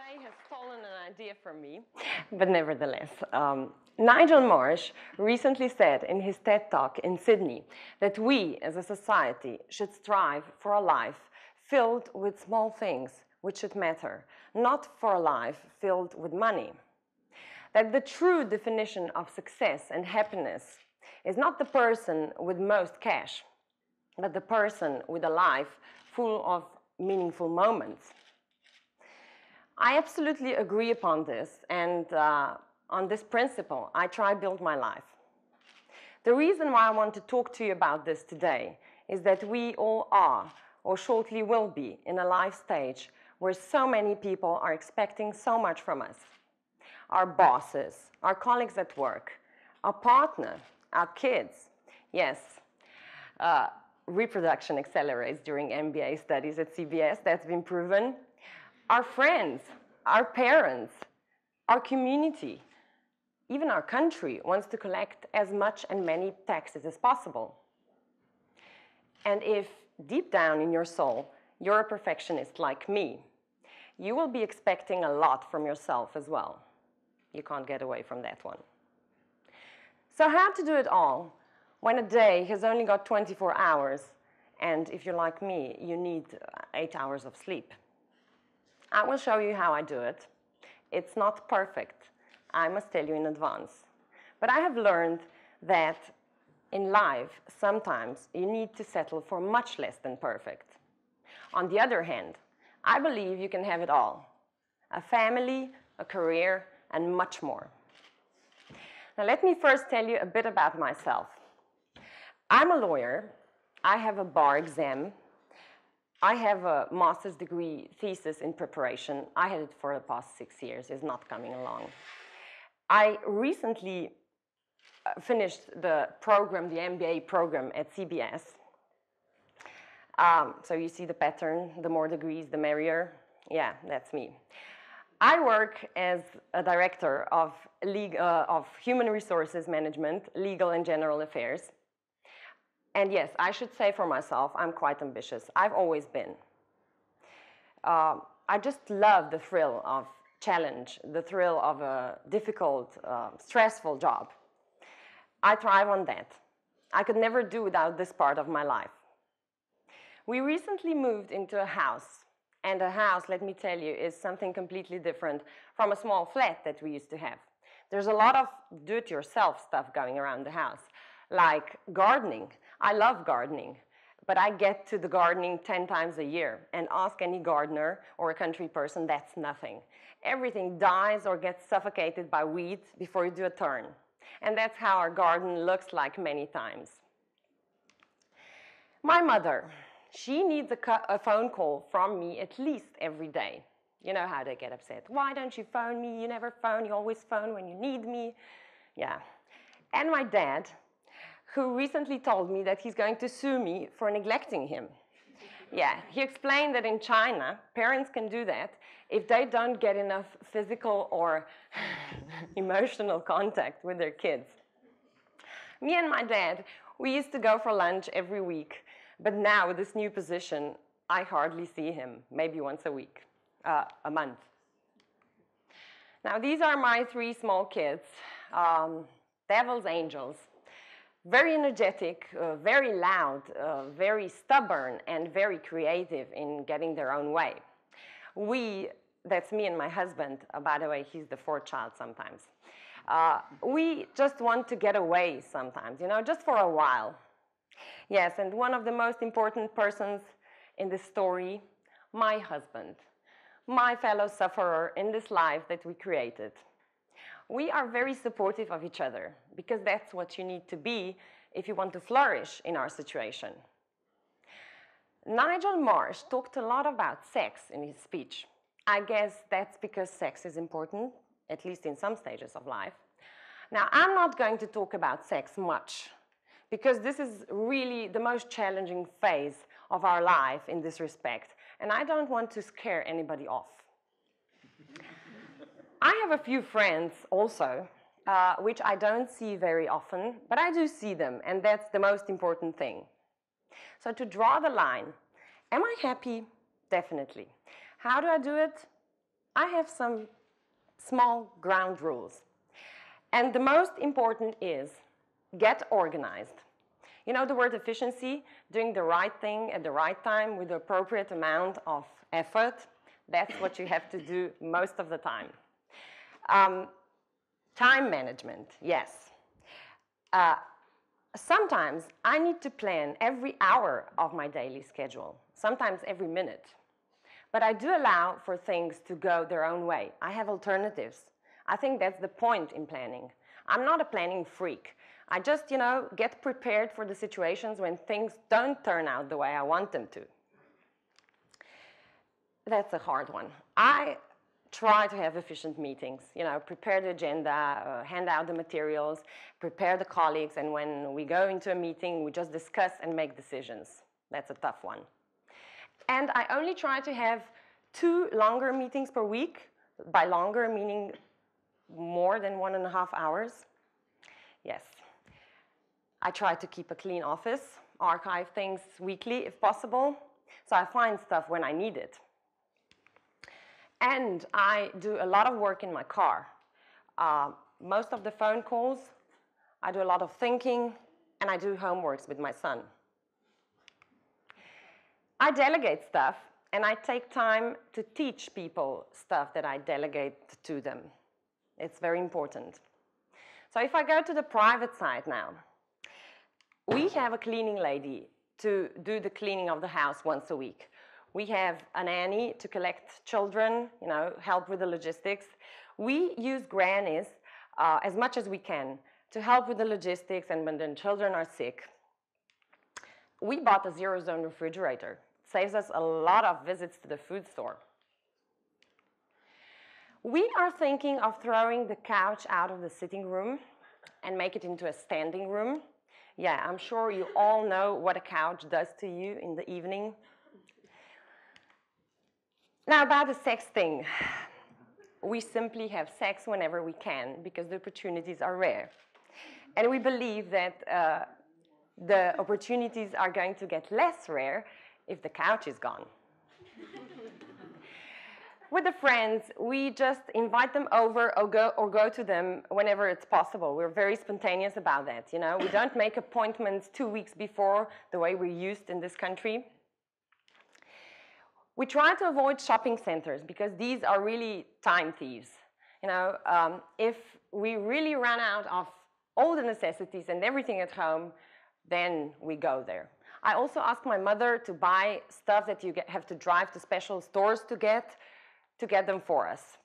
Ray has stolen an idea from me, but nevertheless. Nigel Marsh recently said in his TED Talk in Sydney that we as a society should strive for a life filled with small things which should matter, not for a life filled with money. That the true definition of success and happiness is not the person with most cash, but the person with a life full of meaningful moments. I absolutely agree upon this, and on this principle, I try to build my life. The reason why I want to talk to you about this today is that we all are, or shortly will be, in a life stage where so many people are expecting so much from us. Our bosses, our colleagues at work, our partner, our kids. Yes, reproduction accelerates during MBA studies at CBS, that's been proven. Our friends, our parents, our community, even our country wants to collect as much and many taxes as possible. And if deep down in your soul, you're a perfectionist like me, you will be expecting a lot from yourself as well. You can't get away from that one. So how to do it all when a day has only got 24 hours and if you're like me, you need 8 hours of sleep? I will show you how I do it. It's not perfect, I must tell you in advance. But I have learned that in life, sometimes you need to settle for much less than perfect. On the other hand, I believe you can have it all. A family, a career, and much more. Now let me first tell you a bit about myself. I'm a lawyer. I have a bar exam. I have a master's degree thesis in preparation. I had it for the past 6 years. It's not coming along. I recently finished the program, the MBA program at CBS. So you see the pattern, the more degrees, the merrier. Yeah, that's me. I work as a director of human resources management, legal and general affairs. And yes, I should say for myself, I'm quite ambitious. I've always been. I just love the thrill of challenge, the thrill of a difficult, stressful job. I thrive on that. I could never do without this part of my life. We recently moved into a house. And a house, let me tell you, is something completely different from a small flat that we used to have. There's a lot of do-it-yourself stuff going around the house, like gardening. I love gardening, but I get to the gardening 10 times a year, and ask any gardener or a country person, that's nothing. Everything dies or gets suffocated by weeds before you do a turn. And that's how our garden looks like many times. My mother, she needs a phone call from me at least every day. You know how they get upset. Why don't you phone me? You never phone. You always phone when you need me. Yeah. And my dad, who recently told me that he's going to sue me for neglecting him. Yeah, he explained that in China, parents can do that if they don't get enough physical or emotional contact with their kids. Me and my dad, we used to go for lunch every week. But now, with this new position, I hardly see him, maybe once a week, a month. Now, these are my 3 small kids, devil's angels, very energetic, very loud, very stubborn, and very creative in getting their own way. That's me and my husband, by the way, he's the 4th child sometimes. We just want to get away sometimes, you know, just for a while. Yes, and one of the most important persons in this story, my husband, my fellow sufferer in this life that we created. We are very supportive of each other because that's what you need to be if you want to flourish in our situation. Nigel Marsh talked a lot about sex in his speech. I guess that's because sex is important, at least in some stages of life. Now, I'm not going to talk about sex much, because this is really the most challenging phase of our life in this respect, and I don't want to scare anybody off. I have a few friends also, which I don't see very often, but I do see them, and that's the most important thing. So to draw the line, am I happy? Definitely. How do I do it? I have some small ground rules. And the most important is get organized. You know the word efficiency? Doing the right thing at the right time with the appropriate amount of effort. That's what you have to do most of the time. Time management, yes. Sometimes I need to plan every hour of my daily schedule, sometimes every minute. But I do allow for things to go their own way. I have alternatives. I think that's the point in planning. I'm not a planning freak. I just, get prepared for the situations when things don't turn out the way I want them to. That's a hard one. I try to have efficient meetings, prepare the agenda, hand out the materials, prepare the colleagues, and when we go into a meeting, we just discuss and make decisions. That's a tough one. And I only try to have 2 longer meetings per week. By longer, meaning more than 1.5 hours. Yes. I try to keep a clean office, archive things weekly if possible, so I find stuff when I need it. And I do a lot of work in my car. Most of the phone calls, I do a lot of thinking, and I do homeworks with my son. I delegate stuff, and I take time to teach people stuff that I delegate to them. It's very important. So if I go to the private side now, we have a cleaning lady to do the cleaning of the house once a week. We have a nanny to collect children, help with the logistics. We use grannies as much as we can to help with the logistics and when the children are sick. We bought a zero-zone refrigerator. It saves us a lot of visits to the food store. We are thinking of throwing the couch out of the sitting room and make it into a standing room. Yeah, I'm sure you all know what a couch does to you in the evening. Now about the sex thing. We simply have sex whenever we can because the opportunities are rare. And we believe that the opportunities are going to get less rare if the couch is gone. With the friends, we just invite them over or go to them whenever it's possible. We're very spontaneous about that, We don't make appointments 2 weeks before the way we're used in this country. We try to avoid shopping centers because these are really time thieves. If we really run out of all the necessities and everything at home, then we go there. I also ask my mother to buy stuff that you have to drive to special stores to get them for us.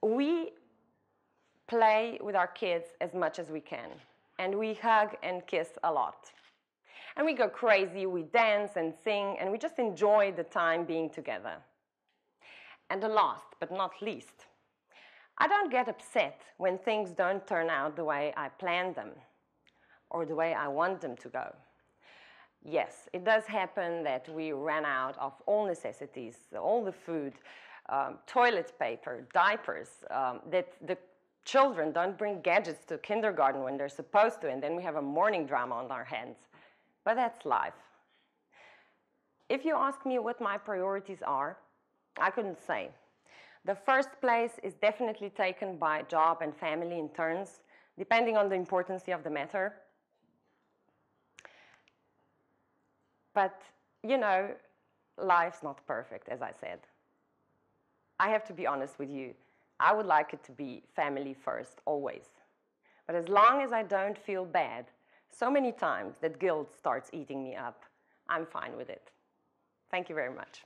We play with our kids as much as we can, and we hug and kiss a lot. And we go crazy, we dance and sing, and we just enjoy the time being together. And the last but not least, I don't get upset when things don't turn out the way I planned them or the way I want them to go. Yes, it does happen that we ran out of all necessities, all the food, toilet paper, diapers, that the children don't bring gadgets to kindergarten when they're supposed to, and then we have a morning drama on our hands. But that's life. If you ask me what my priorities are, I couldn't say. The first place is definitely taken by job and family in turns, depending on the importance of the matter. But, life's not perfect, as I said. I have to be honest with you. I would like it to be family first, always. But as long as I don't feel bad, so many times that guilt starts eating me up, I'm fine with it. Thank you very much.